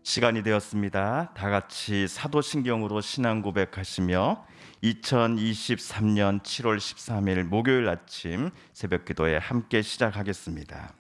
시간이 되었습니다. 다 같이 사도신경으로 신앙 고백하시며 2023년 7월 13일 목요일 아침 새벽 기도에 함께 시작하겠습니다.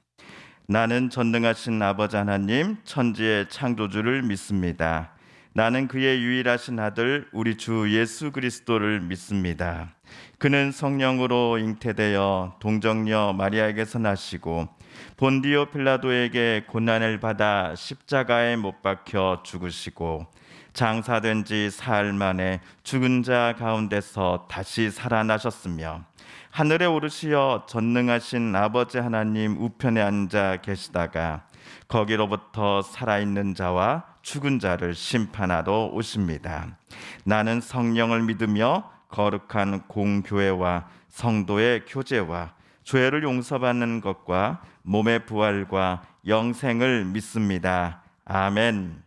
나는 전능하신 아버지 하나님 천지의 창조주를 믿습니다. 나는 그의 유일하신 아들 우리 주 예수 그리스도를 믿습니다. 그는 성령으로 잉태되어 동정녀 마리아에게서 나시고 본디오 필라도에게 고난을 받아 십자가에 못 박혀 죽으시고 장사된 지 사흘 만에 죽은 자 가운데서 다시 살아나셨으며 하늘에 오르시어 전능하신 아버지 하나님 우편에 앉아 계시다가 거기로부터 살아있는 자와 죽은 자를 심판하러 오십니다. 나는 성령을 믿으며 거룩한 공교회와 성도의 교제와 죄를 용서받는 것과 몸의 부활과 영생을 믿습니다. 아멘.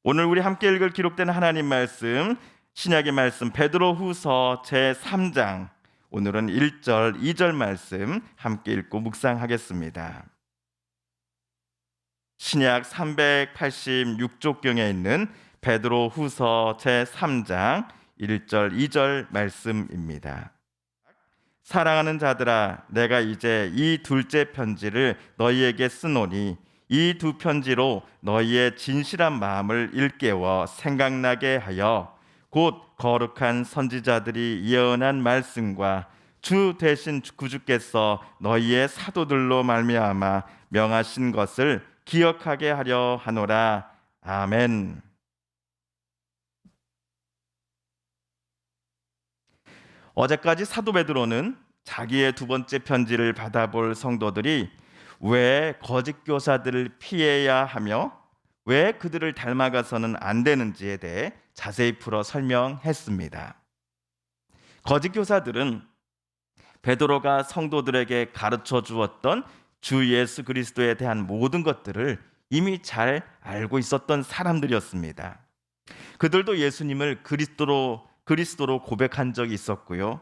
오늘 우리 함께 읽을 기록된 하나님 말씀, 신약의 말씀 베드로후서 제3장, 오늘은 1절, 2절 말씀 함께 읽고 묵상하겠습니다. 신약 386쪽경에 있는 베드로후서 제3장 1절, 2절 말씀입니다. 사랑하는 자들아, 내가 이제 이 둘째 편지를 너희에게 쓰노니 이 두 편지로 너희의 진실한 마음을 일깨워 생각나게 하여 곧 거룩한 선지자들이 예언한 말씀과 주 대신 구주께서 너희의 사도들로 말미암아 명하신 것을 기억하게 하려 하노라. 아멘. 어제까지 사도 베드로는 자기의 두 번째 편지를 받아볼 성도들이 왜 거짓 교사들을 피해야 하며 왜 그들을 닮아가서는 안 되는지에 대해 자세히 풀어 설명했습니다. 거짓 교사들은 베드로가 성도들에게 가르쳐 주었던 주 예수 그리스도에 대한 모든 것들을 이미 잘 알고 있었던 사람들이었습니다. 그들도 예수님을 그리스도로 고백한 적이 있었고요.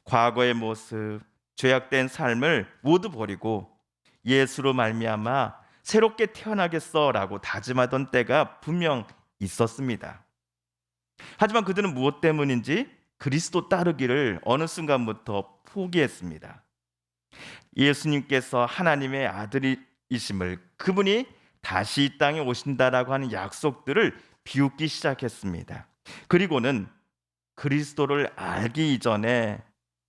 과거의 모습, 죄악된 삶을 모두 버리고 예수로 말미암아 새롭게 태어나겠어라고 다짐하던 때가 분명 있었습니다. 하지만 그들은 무엇 때문인지 그리스도 따르기를 어느 순간부터 포기했습니다. 예수님께서 하나님의 아들이심을, 그분이 다시 이 땅에 오신다라고 하는 약속들을 비웃기 시작했습니다. 그리고는 그리스도를 알기 이전에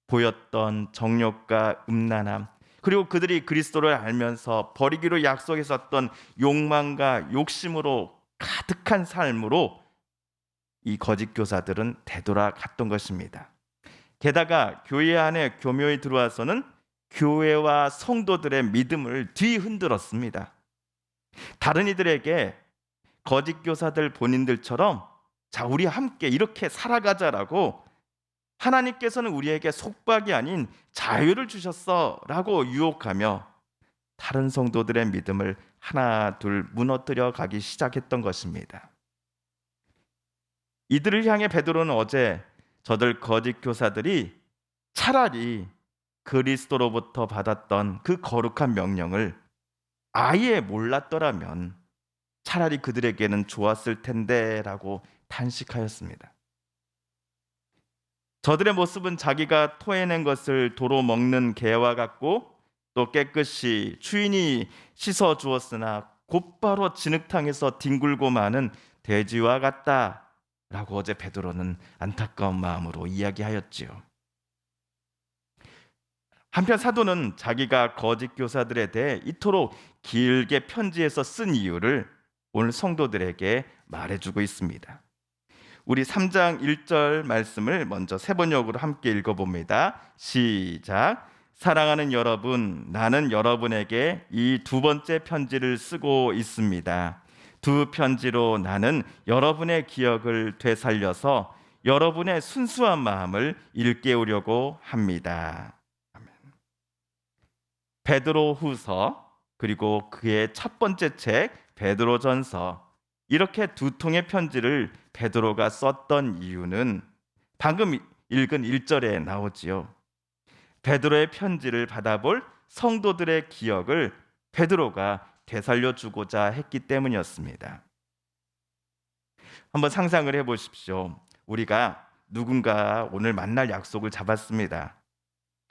보였던 정욕과 음란함, 그리고 그들이 그리스도를 알면서 버리기로 약속했었던 욕망과 욕심으로 가득한 삶으로 이 거짓 교사들은 되돌아갔던 것입니다. 게다가 교회 안에 교묘히 들어와서는 교회와 성도들의 믿음을 뒤흔들었습니다. 다른 이들에게 거짓 교사들 본인들처럼 자, 우리 함께 이렇게 살아가자라고 하나님께서는 우리에게 속박이 아닌 자유를 주셨어 라고 유혹하며 다른 성도들의 믿음을 하나 둘 무너뜨려 가기 시작했던 것입니다. 이들을 향해 베드로는 어제 저들 거짓 교사들이 차라리 그리스도로부터 받았던 그 거룩한 명령을 아예 몰랐더라면 차라리 그들에게는 좋았을 텐데 라고 탄식하였습니다. 저들의 모습은 자기가 토해낸 것을 도로 먹는 개와 같고 또 깨끗이 주인이 씻어 주었으나 곧바로 진흙탕에서 뒹굴고 마는 돼지와 같다라고 어제 베드로는 안타까운 마음으로 이야기하였지요. 한편 사도는 자기가 거짓 교사들에 대해 이토록 길게 편지에서 쓴 이유를 오늘 성도들에게 말해주고 있습니다. 우리 3장 1절 말씀을 먼저 세 번역으로 함께 읽어봅니다. 시작. 사랑하는 여러분, 나는 여러분에게 이 두 번째 편지를 쓰고 있습니다. 두 편지로 나는 여러분의 기억을 되살려서 여러분의 순수한 마음을 일깨우려고 합니다. 베드로후서 그리고 그의 첫 번째 책 베드로전서, 이렇게 두 통의 편지를 베드로가 썼던 이유는 방금 읽은 1절에 나오지요. 베드로의 편지를 받아볼 성도들의 기억을 베드로가 되살려주고자 했기 때문이었습니다. 한번 상상을 해 보십시오. 우리가 누군가 오늘 만날 약속을 잡았습니다.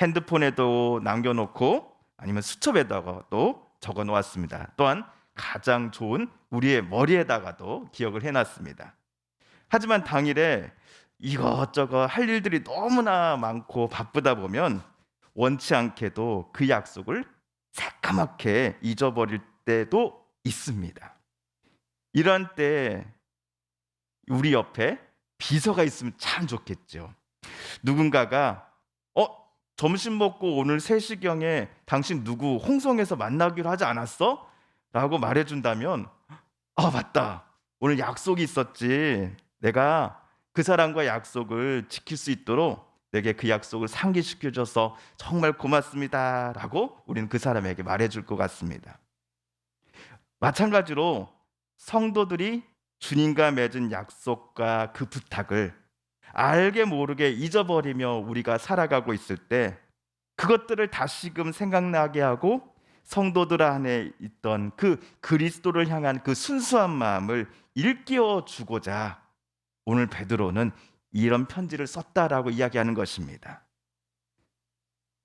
핸드폰에도 남겨놓고 아니면 수첩에다가도 적어 놓았습니다. 또한 가장 좋은 우리의 머리에다가도 기억을 해놨습니다. 하지만 당일에 이것저것 할 일들이 너무나 많고 바쁘다 보면 원치 않게도 그 약속을 새까맣게 잊어버릴 때도 있습니다. 이런 때 우리 옆에 비서가 있으면 참 좋겠죠. 누군가가 점심 먹고 오늘 3시경에 당신 누구 홍성에서 만나기로 하지 않았어? 라고 말해준다면 맞다. 오늘 약속이 있었지. 내가 그 사람과 약속을 지킬 수 있도록 내게 그 약속을 상기시켜줘서 정말 고맙습니다. 라고 우리는 그 사람에게 말해줄 것 같습니다. 마찬가지로 성도들이 주님과 맺은 약속과 그 부탁을 알게 모르게 잊어버리며 우리가 살아가고 있을 때 그것들을 다시금 생각나게 하고 성도들 안에 있던 그 그리스도를 향한 그 순수한 마음을 일깨워 주고자 오늘 베드로는 이런 편지를 썼다라고 이야기하는 것입니다.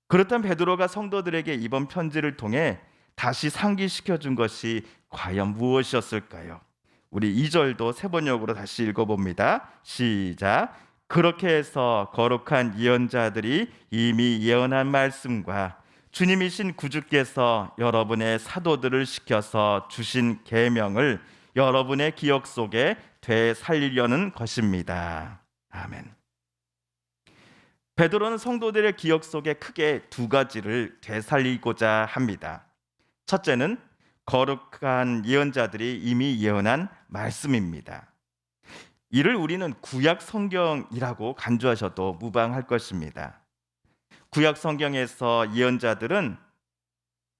그렇다면 베드로가 성도들에게 이번 편지를 통해 다시 상기시켜 준 것이 과연 무엇이었을까요? 우리 2절도 세 번역으로 다시 읽어봅니다. 시작. 그렇게 해서 거룩한 예언자들이 이미 예언한 말씀과 주님이신 구주께서 여러분의 사도들을 시켜서 주신 계명을 여러분의 기억 속에 되살리려는 것입니다. 아멘. 베드로는 성도들의 기억 속에 크게 두 가지를 되살리고자 합니다. 첫째는 거룩한 예언자들이 이미 예언한 말씀입니다. 이를 우리는 구약 성경이라고 간주하셔도 무방할 것입니다. 구약 성경에서 예언자들은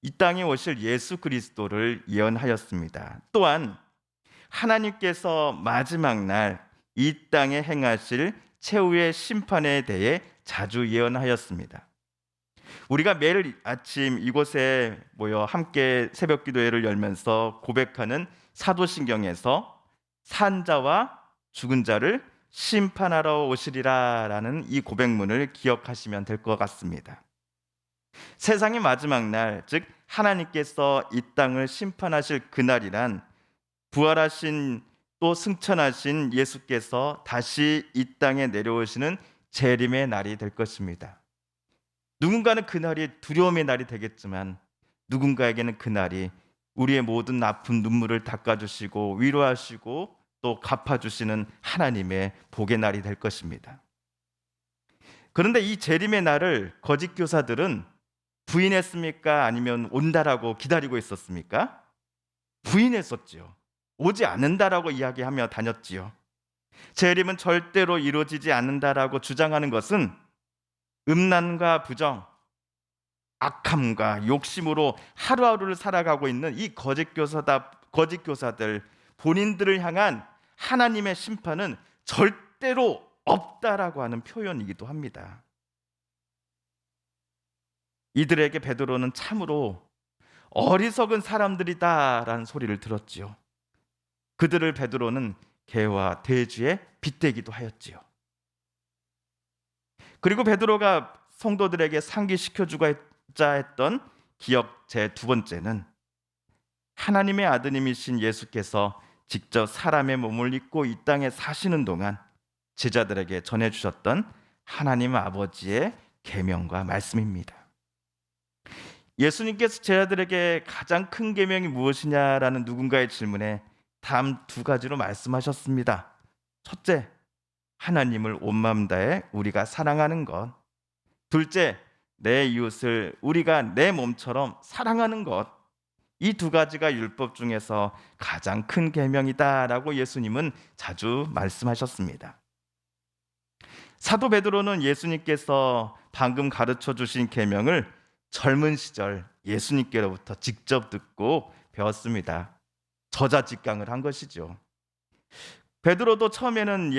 이 땅에 오실 예수 그리스도를 예언하였습니다. 또한 하나님께서 마지막 날 이 땅에 행하실 최후의 심판에 대해 자주 예언하였습니다. 우리가 매일 아침 이곳에 모여 함께 새벽 기도회를 열면서 고백하는 사도신경에서 산자와 죽은 자를 심판하러 오시리라 라는 이 고백문을 기억하시면 될 것 같습니다. 세상의 마지막 날, 즉 하나님께서 이 땅을 심판하실 그날이란 부활하신 또 승천하신 예수께서 다시 이 땅에 내려오시는 재림의 날이 될 것입니다. 누군가는 그날이 두려움의 날이 되겠지만 누군가에게는 그날이 우리의 모든 아픈 눈물을 닦아주시고 위로하시고 또 갚아주시는 하나님의 복의 날이 될 것입니다. 그런데 이 재림의 날을 거짓 교사들은 부인했습니까? 아니면 온다라고 기다리고 있었습니까? 부인했었지요. 오지 않는다라고 이야기하며 다녔지요. 재림은 절대로 이루어지지 않는다라고 주장하는 것은 음란과 부정, 악함과 욕심으로 하루하루를 살아가고 있는 이 거짓 교사들 본인들을 향한 하나님의 심판은 절대로 없다라고 하는 표현이기도 합니다. 이들에게 베드로는 참으로 어리석은 사람들이다라는 소리를 들었지요. 그들을 베드로는 개와 돼지에 빗대기도 하였지요. 그리고 베드로가 성도들에게 상기시켜주고자 했던 기억 제 두 번째는 하나님의 아드님이신 예수께서 직접 사람의 몸을 입고 이 땅에 사시는 동안 제자들에게 전해주셨던 하나님 아버지의 계명과 말씀입니다. 예수님께서 제자들에게 가장 큰 계명이 무엇이냐라는 누군가의 질문에 다음 두 가지로 말씀하셨습니다. 첫째, 하나님을 온 마음 다해 우리가 사랑하는 것. 둘째, 내 이웃을 우리가 내 몸처럼 사랑하는 것. 이 두 가지가 율법 중에서 가장 큰 계명이다라고 예수님은 자주 말씀하셨습니다. 사도 베드로는 예수님께서 방금 가르쳐 주신 계명을 젊은 시절 예수님께로부터 직접 듣고 배웠습니다. 저자직강을 한 것이죠. 베드로도 처음에는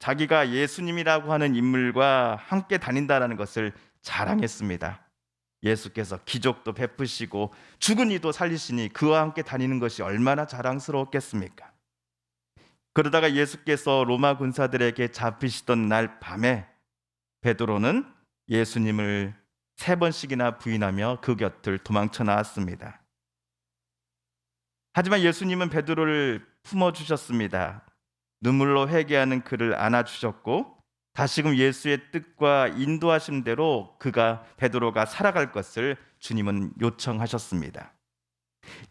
자기가 예수님이라고 하는 인물과 함께 다닌다라는 것을 자랑했습니다. 예수께서 기적도 베푸시고 죽은 이도 살리시니 그와 함께 다니는 것이 얼마나 자랑스러웠겠습니까? 그러다가 예수께서 로마 군사들에게 잡히시던 날 밤에 베드로는 예수님을 3번씩이나 부인하며 그 곁을 도망쳐 나왔습니다. 하지만 예수님은 베드로를 품어주셨습니다. 눈물로 회개하는 그를 안아주셨고 다시금 예수의 뜻과 인도하심대로 베드로가 살아갈 것을 주님은 요청하셨습니다.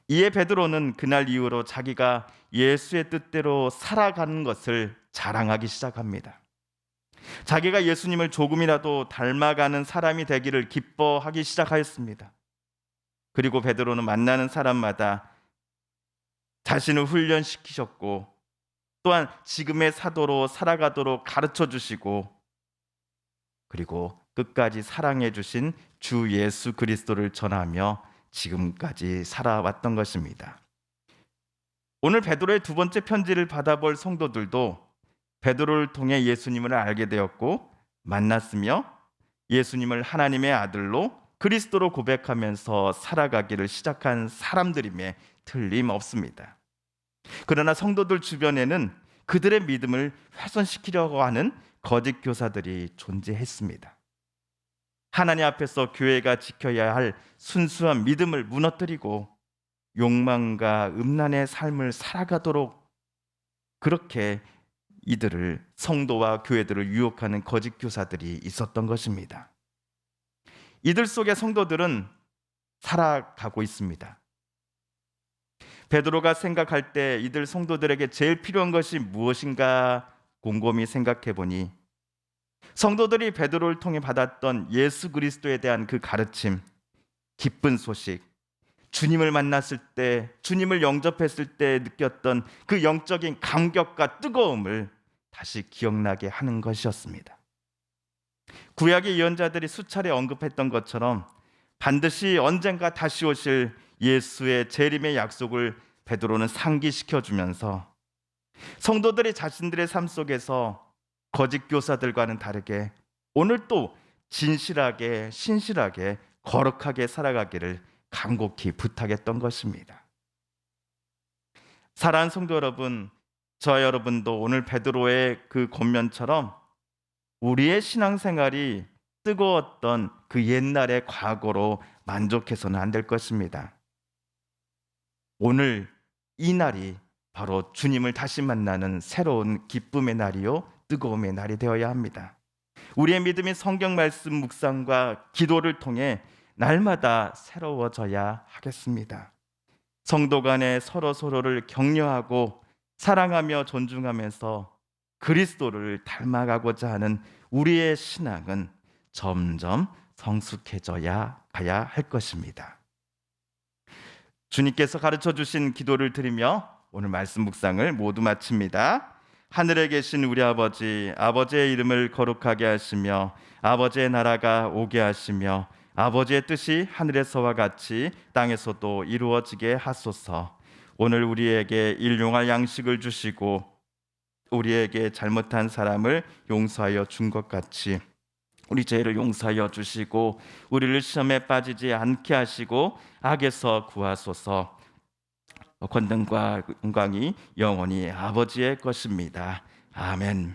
이에 베드로는 그날 이후로 자기가 예수의 뜻대로 살아가는 것을 자랑하기 시작합니다. 자기가 예수님을 조금이라도 닮아가는 사람이 되기를 기뻐하기 시작하였습니다. 그리고 베드로는 만나는 사람마다 자신을 훈련시키셨고 또한 지금의 사도로 살아가도록 가르쳐 주시고 그리고 끝까지 사랑해 주신 주 예수 그리스도를 전하며 지금까지 살아왔던 것입니다. 오늘 베드로의 2번째 편지를 받아볼 성도들도 베드로를 통해 예수님을 알게 되었고 만났으며 예수님을 하나님의 아들로 그리스도로 고백하면서 살아가기를 시작한 사람들임에 틀림없습니다. 그러나 성도들 주변에는 그들의 믿음을 훼손시키려고 하는 거짓 교사들이 존재했습니다. 하나님 앞에서 교회가 지켜야 할 순수한 믿음을 무너뜨리고 욕망과 음란의 삶을 살아가도록 그렇게 이들을 성도와 교회들을 유혹하는 거짓 교사들이 있었던 것입니다. 이들 속의 성도들은 살아가고 있습니다. 베드로가 생각할 때 이들 성도들에게 제일 필요한 것이 무엇인가 곰곰이 생각해 보니 성도들이 베드로를 통해 받았던 예수 그리스도에 대한 그 가르침, 기쁜 소식, 주님을 만났을 때, 주님을 영접했을 때 느꼈던 그 영적인 감격과 뜨거움을 다시 기억나게 하는 것이었습니다. 구약의 예언자들이 수차례 언급했던 것처럼 반드시 언젠가 다시 오실 예수의 재림의 약속을 베드로는 상기시켜주면서 성도들이 자신들의 삶 속에서 거짓 교사들과는 다르게 오늘 또 진실하게 신실하게 거룩하게 살아가기를 간곡히 부탁했던 것입니다. 사랑하는 성도 여러분, 저 여러분도 오늘 베드로의 그 권면처럼 우리의 신앙생활이 뜨거웠던 그 옛날의 과거로 만족해서는 안 될 것입니다. 오늘 이 날이 바로 주님을 다시 만나는 새로운 기쁨의 날이요 뜨거움의 날이 되어야 합니다. 우리의 믿음이 성경 말씀 묵상과 기도를 통해 날마다 새로워져야 하겠습니다. 성도 간에 서로를 격려하고 사랑하며 존중하면서 그리스도를 닮아가고자 하는 우리의 신앙은 점점 성숙해져야 가야 할 것입니다. 주님께서 가르쳐 주신 기도를 드리며 오늘 말씀 묵상을 모두 마칩니다. 하늘에 계신 우리 아버지, 아버지의 이름을 거룩하게 하시며 아버지의 나라가 오게 하시며 아버지의 뜻이 하늘에서와 같이 땅에서도 이루어지게 하소서. 오늘 우리에게 일용할 양식을 주시고 우리에게 잘못한 사람을 용서하여 준 것 같이 우리 죄를 용서하여 주시고 우리를 시험에 빠지지 않게 하시고 악에서 구하소서. 권능과 영광이 영원히 아버지의 것입니다. 아멘.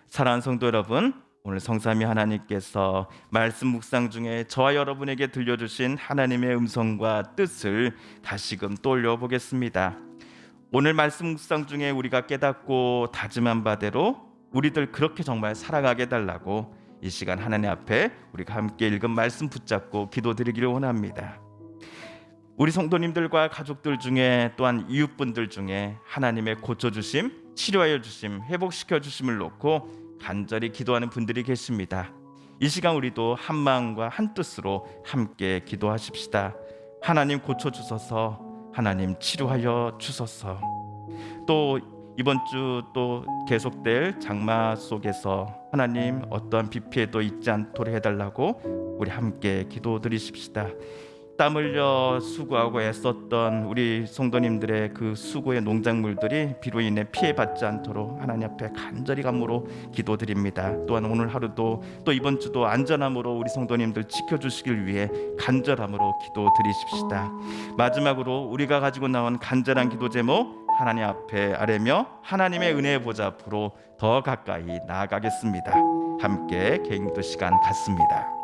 사랑하는 성도 여러분, 오늘 성삼위 하나님께서 말씀 묵상 중에 저와 여러분에게 들려주신 하나님의 음성과 뜻을 다시금 떠올려 보겠습니다. 오늘 말씀 묵상 중에 우리가 깨닫고 다짐한 바대로 우리들 그렇게 정말 살아가게 달라고 이 시간 하나님 앞에 우리가 함께 읽은 말씀 붙잡고 기도드리기를 원합니다. 우리 성도님들과 가족들 중에 또한 이웃분들 중에 하나님의 고쳐주심, 치료하여 주심, 회복시켜 주심을 놓고 간절히 기도하는 분들이 계십니다. 이 시간 우리도 한 마음과 한 뜻으로 함께 기도하십시다. 하나님 고쳐주소서, 하나님 치료하여 주소서. 또 이번 주 또 계속될 장마 속에서 하나님 어떠한 비 피해도 있지 않도록 해달라고 우리 함께 기도드리십시다. 땀 흘려 수고하고 애썼던 우리 성도님들의 그 수고의 농작물들이 비로 인해 피해받지 않도록 하나님 앞에 간절히 간구로 기도드립니다. 또한 오늘 하루도 또 이번 주도 안전함으로 우리 성도님들 지켜주시길 위해 간절함으로 기도드리십시다. 마지막으로 우리가 가지고 나온 간절한 기도 제목 하나님 앞에 아뢰며 하나님의 은혜의 보좌 앞으로 더 가까이 나아가겠습니다. 함께 개인 기도 시간 갖습니다.